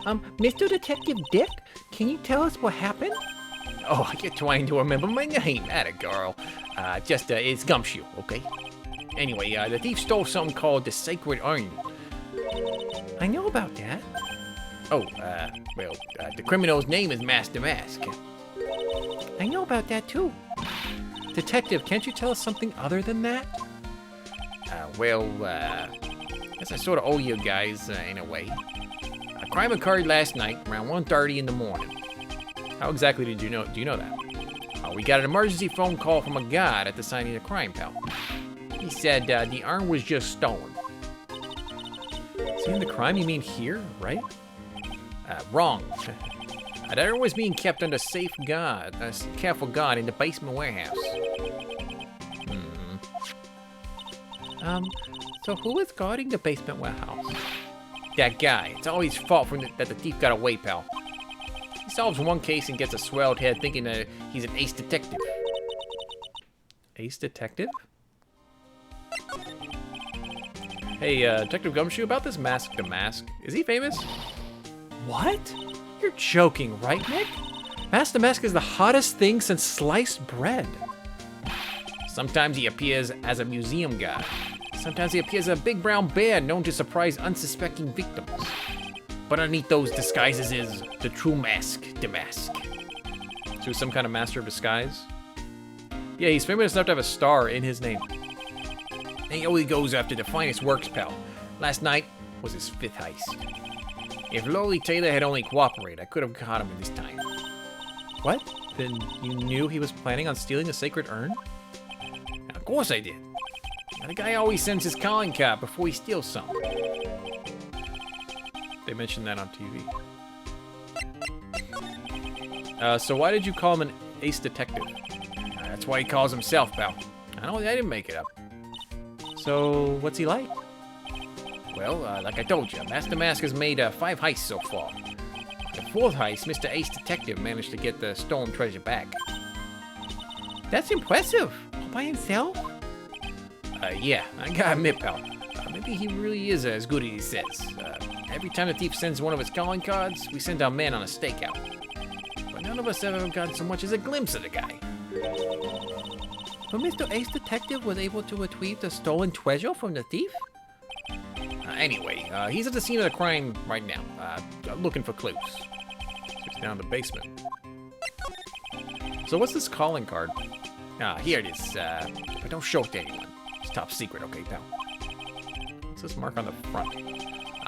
Mr. Detective Dick, can you tell us what happened? Oh, you're trying to remember my name, atta girl. It's Gumshoe, okay? Anyway, the thief stole something called the Sacred Urn. I know about that. Oh, the criminal's name is Master Mask. I know about that too. Detective, can't you tell us something other than that? Guess I sort of owe you guys, in a way. A crime occurred last night around 1:30 in the morning. How exactly did you know? Do you know that? We got an emergency phone call from a guard at the scene of the crime, pal. He said the urn was just stolen. Scene of the crime? You mean here, right? Wrong. The urn was being kept under careful guard in the basement warehouse. So who is guarding the basement warehouse? That guy. It's always fault that the thief got away, pal. He solves one case and gets a swelled head thinking that he's an ace detective. Ace detective? Hey, Detective Gumshoe, about this Mask to Mask. Is he famous? What? You're joking, right, Nick? Mask to Mask is the hottest thing since sliced bread. Sometimes he appears as a museum guard. Sometimes he appears as a big brown bear known to surprise unsuspecting victims. But underneath those disguises is the true mask, the mask. So he's some kind of master of disguise? Yeah, he's famous enough to have a star in his name. And he always goes after the finest works, pal. Last night was his 5th heist. If Lolly Taylor had only cooperated, I could have caught him this time. What? Then you knew he was planning on stealing the sacred urn? Of course I did. The guy always sends his calling card before he steals something. They mentioned that on TV. So why did you call him an ace detective? That's why he calls himself, pal. I didn't make it up. So what's he like? Well, like I told you, Master Mask has made 5 heists so far. The 4th heist, Mr. Ace Detective managed to get the stolen treasure back. That's impressive. All by himself? Yeah, I gotta admit, pal. Maybe he really is as good as he says. Every time the thief sends one of his calling cards, we send our men on a stakeout. But none of us ever got so much as a glimpse of the guy. But Mr. Ace Detective was able to retrieve the stolen treasure from the thief? Anyway, he's at the scene of the crime right now, looking for clues. He's down in the basement. So what's this calling card? Here it is, but don't show it to anyone. It's top secret, okay, pal? What's this mark on the front?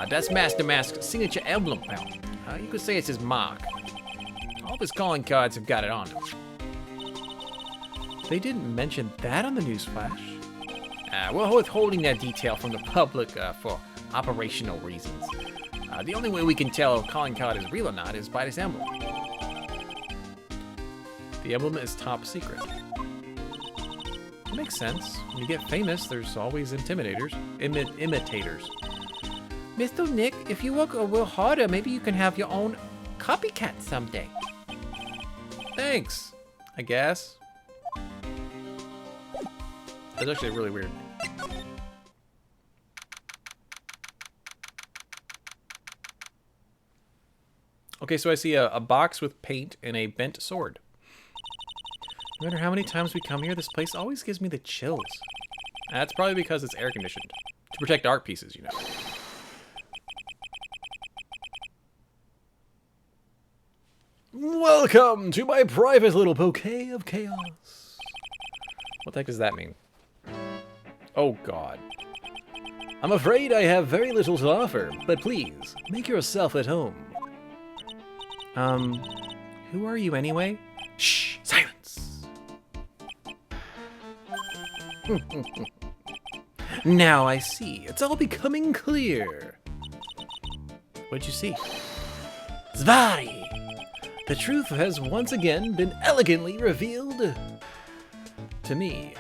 That's Master Mask's signature emblem, pal. You could say it's his mark. All of his calling cards have got it on them. They didn't mention that on the newsflash. We're withholding that detail from the public for operational reasons. The only way we can tell if calling card is real or not is by this emblem. The emblem is top secret. That makes sense. When you get famous, there's always imitators. Mr. Nick, if you work a little harder, maybe you can have your own copycat someday. Thanks, I guess. That's actually really weird. Okay, so I see a box with paint and a bent sword. No matter how many times we come here, this place always gives me the chills. That's probably because it's air conditioned. To protect art pieces, you know. Welcome to my private little bouquet of chaos. What the heck does that mean? Oh, God. I'm afraid I have very little to offer, but please, make yourself at home. Who are you anyway? Shh! Silence! Now I see. It's all becoming clear. What'd you see? Zvari! The truth has once again been elegantly revealed to me.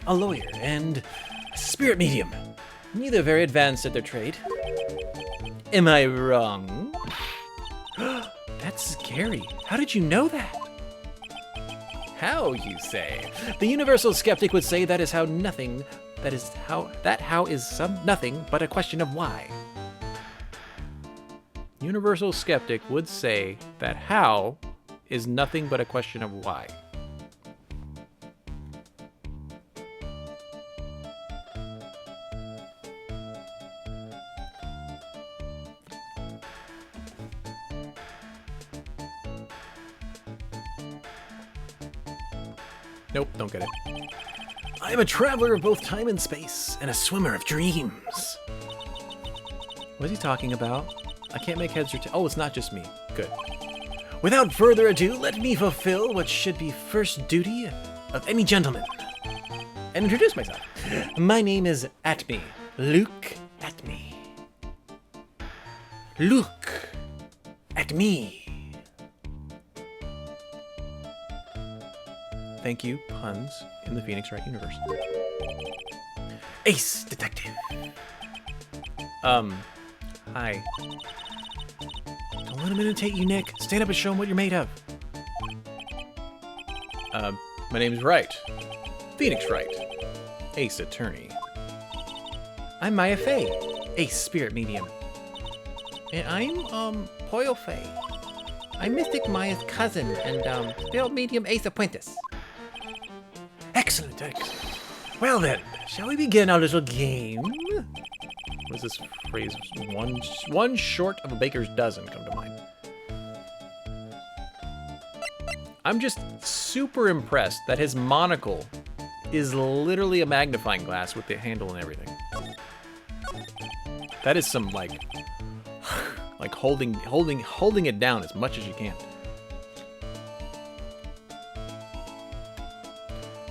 A lawyer and a spirit medium. Neither very advanced at their trade. Am I wrong? That's scary. How did you know that? How, you say? The universal skeptic would say that is how nothing, how is nothing but a question of why. Universal skeptic would say that how is nothing but a question of why. Nope, don't get it. I am a traveler of both time and space, and a swimmer of dreams. What's he talking about? I can't make heads or tails. Oh, it's not just me. Good. Without further ado, let me fulfill what should be first duty of any gentleman, and introduce myself. My name is Atme, Luke Atme. Look at me. Thank you, puns in the Phoenix Wright universe. Ace Detective. Hi. Don't let him imitate you, Nick. Stand up and show him what you're made of. My name's Wright. Phoenix Wright. Ace Attorney. I'm Maya Fey, Ace Spirit Medium. And I'm, Poyo Fey. I'm Mystic Maya's cousin and, Spirit Medium Ace Apprentice. Excellent, excellent. Well then, shall we begin our little game? What is this phrase? One short of a baker's dozen come to mind. I'm just super impressed that his monocle is literally a magnifying glass with the handle and everything. That is some like holding it down as much as you can.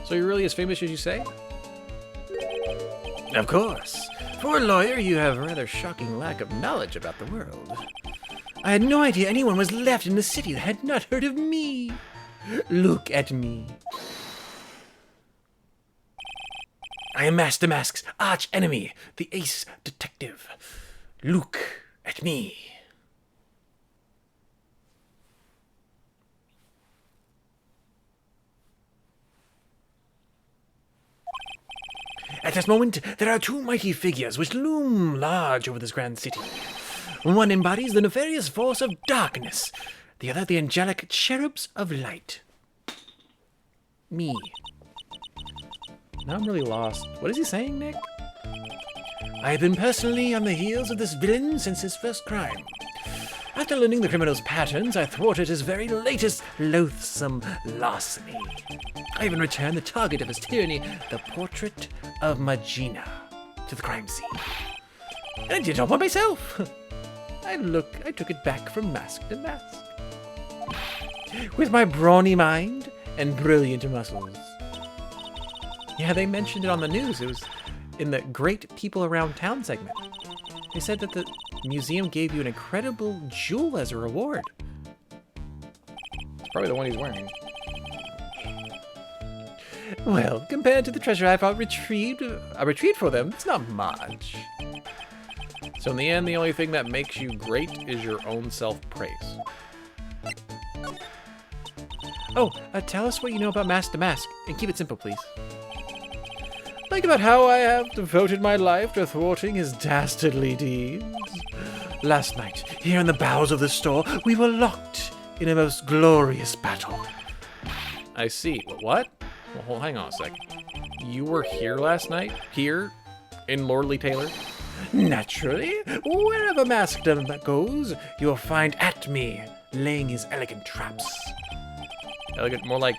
So you're really as famous as you say? Of course. For a lawyer, you have a rather shocking lack of knowledge about the world. I had no idea anyone was left in the city that had not heard of me. Look at me. I am Master Mask's arch enemy, the Ace Detective. Look at me. At this moment, there are two mighty figures which loom large over this grand city. One embodies the nefarious force of darkness, the other the angelic cherubs of light. Me. Now I'm really lost. What is he saying, Nick? I have been personally on the heels of this villain since his first crime. After learning the criminal's patterns, I thwarted his very latest loathsome larceny. I even returned the target of his tyranny, the portrait of Magina, to the crime scene. And I did it all by myself. I took it back from mask to mask. With my brawny mind and brilliant muscles. Yeah, they mentioned it on the news. It was in the Great People Around Town segment. They said that the museum gave you an incredible jewel as a reward. It's probably the one he's wearing. Well, compared to the treasure I've retrieved for them, it's not much. So in the end, the only thing that makes you great is your own self-praise. Oh, tell us what you know about Mask to Mask, and keep it simple, please. Like about how I have devoted my life to thwarting his dastardly deeds. Last night, here in the bowels of the store, we were locked in a most glorious battle. I see. What? Well, hold, hang on a sec. You were here last night? Here? In Lordly Taylor? Naturally, wherever Maskdom goes, you'll find Atme laying his elegant traps. Elegant, more like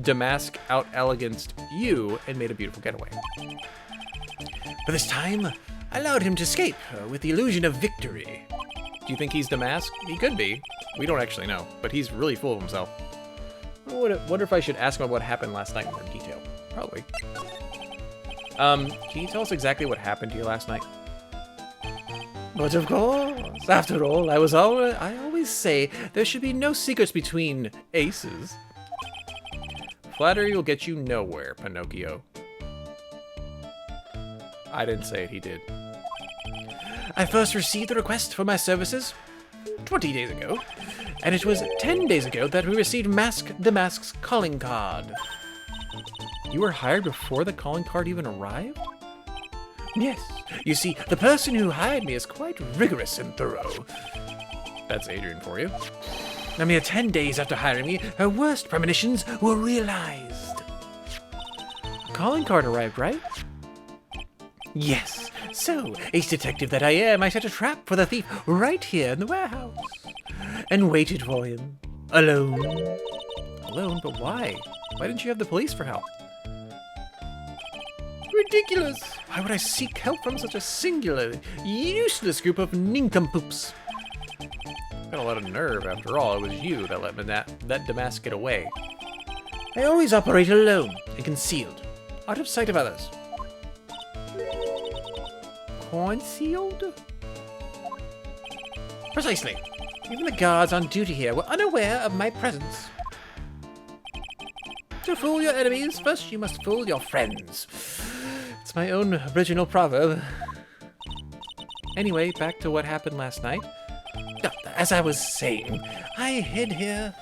Damask out eleganced you and made a beautiful getaway. But this time, I allowed him to escape with the illusion of victory. Do you think he's Damask? He could be. We don't actually know, but he's really full of himself. I wonder if I should ask him what happened last night in more detail. Probably. Can you tell us exactly what happened to you last night? But of course, after all, I always say there should be no secrets between aces. Flattery will get you nowhere, Pinocchio. I didn't say it, he did. I first received the request for my services 20 days ago, and it was 10 days ago that we received Mask the Mask's calling card. You were hired before the calling card even arrived? Yes. You see, the person who hired me is quite rigorous and thorough. That's Adrian for you. A mere 10 days after hiring me, her worst premonitions were realized. A calling card arrived, right? Yes. So, ace detective that I am, I set a trap for the thief right here in the warehouse. And waited for him. Alone. Alone? But why? Why didn't you have the police for help? Ridiculous! Why would I seek help from such a singular, useless group of nincompoops? Got a lot of nerve, after all. It was you that let Damask get away. I always operate alone and concealed, out of sight of others. Concealed? Precisely. Even the guards on duty here were unaware of my presence. To fool your enemies, first you must fool your friends. It's my own original proverb. Anyway, back to what happened last night. As I was saying, I hid here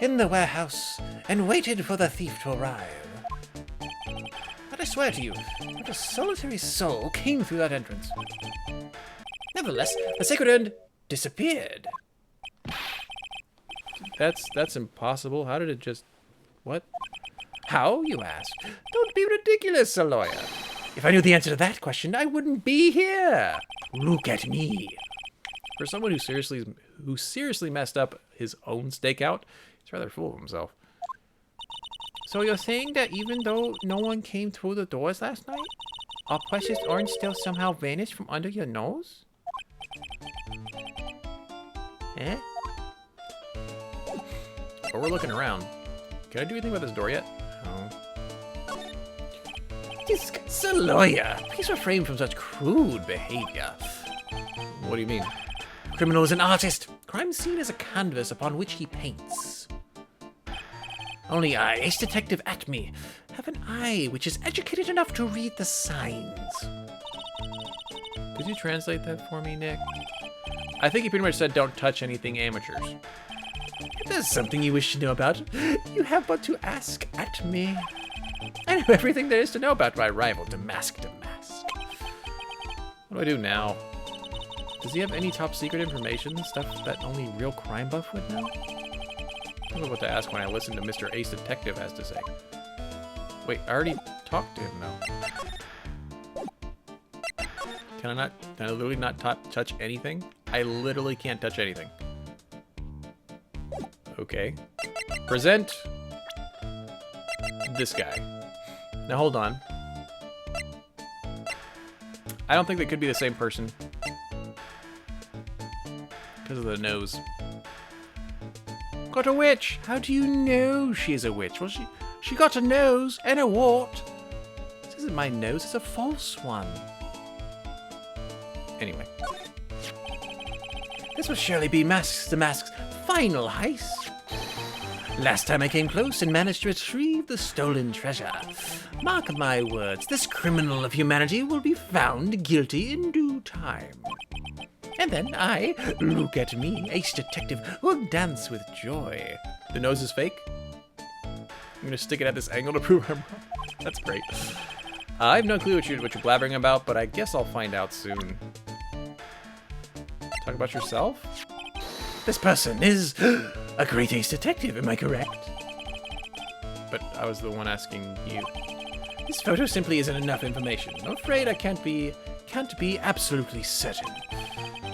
in the warehouse and waited for the thief to arrive. But I swear to you, not a solitary soul came through that entrance. Nevertheless, the sacred urn disappeared. That's impossible. How did it just... What? How, you ask? Don't be ridiculous, Aloya. If I knew the answer to that question, I wouldn't be here. Look at me. For someone who seriously messed up his own stakeout, he's rather full of himself. So you're saying that even though no one came through the doors last night, our precious orange still somehow vanished from under your nose? Eh? But we're looking around. Can I do anything about this door yet? No. Aloya, please refrain from such crude behavior. What do you mean? Criminal is an artist. Crime scene is a canvas upon which he paints. Only I, Ace Detective Atme, have an eye which is educated enough to read the signs. Could you translate that for me, Nick? I think he pretty much said don't touch anything amateurs. If there's something you wish to know about, you have but to ask Atme. I know everything there is to know about my rival, Damask. What do I do now? Does he have any top secret information? Stuff that only real crime buff would know? I don't know what to ask when I listen to Mr. Ace Detective has to say. Wait, I already talked to him though. Can I literally not touch anything? I literally can't touch anything. Okay. Present this guy. Now hold on. I don't think they could be the same person. Because of the nose. Got a witch. How do you know she's a witch? Well, she got a nose and a wart. This isn't my nose, it's a false one. Anyway. This will surely be the Mask's final heist. Last time I came close and managed to retrieve the stolen treasure. Mark my words, this criminal of humanity will be found guilty in due time. And then I, look at me, ace detective, will dance with joy. The nose is fake? I'm gonna stick it at this angle to prove I'm wrong. That's great. I have no clue what you're blabbering about, but I guess I'll find out soon. Talk about yourself? This person is a great ace detective, am I correct? But I was the one asking you. This photo simply isn't enough information. I'm afraid I can't be absolutely certain.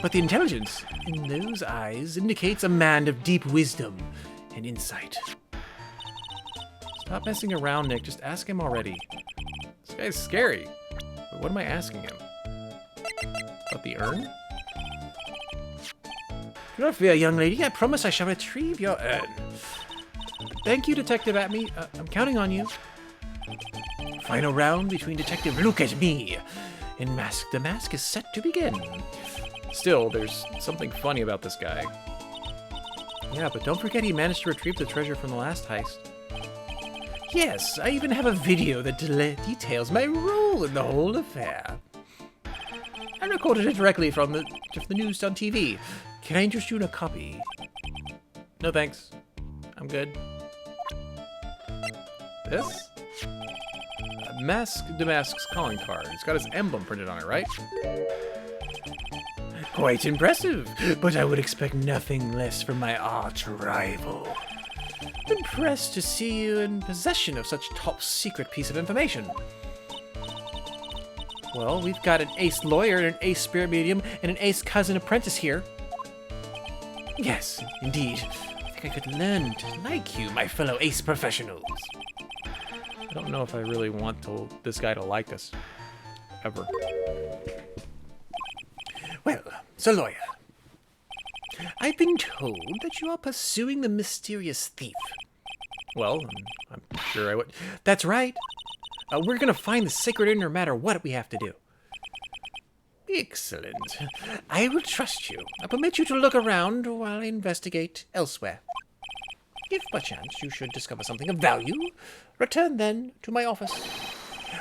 But the intelligence in those eyes indicates a man of deep wisdom and insight. Stop messing around, Nick. Just ask him already. This guy's scary. But what am I asking him? About the urn? Do not fear, young lady. I promise I shall retrieve your urn. Thank you, Detective Atme. I'm counting on you. Final round between Detective Look at Me and Mask. The Mask is set to begin. Still, there's something funny about this guy. Yeah, but don't forget he managed to retrieve the treasure from the last heist. Yes, I even have a video that details my role in the whole affair. I recorded it directly from the news on TV. Can I interest you in a copy? No thanks. I'm good. This? Mask Damask's calling card. It's got his emblem printed on it, right? Quite impressive, but I would expect nothing less from my arch rival. Impressed to see you in possession of such top secret piece of information. Well, we've got an ace lawyer and an ace spirit medium and an ace cousin apprentice here. Yes, indeed. I think I could learn to like you, my fellow ace professionals. I don't know if I really want this guy to like us. Ever. Well, Sir Lawyer, I've been told that you are pursuing the mysterious thief. Well, I'm sure I would. That's right. We're gonna find the sacred urn no matter what we have to do. Excellent. I will trust you. I permit you to look around while I investigate elsewhere. If by chance you should discover something of value, return then to my office.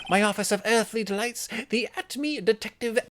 My office of earthly delights, the Atme Detective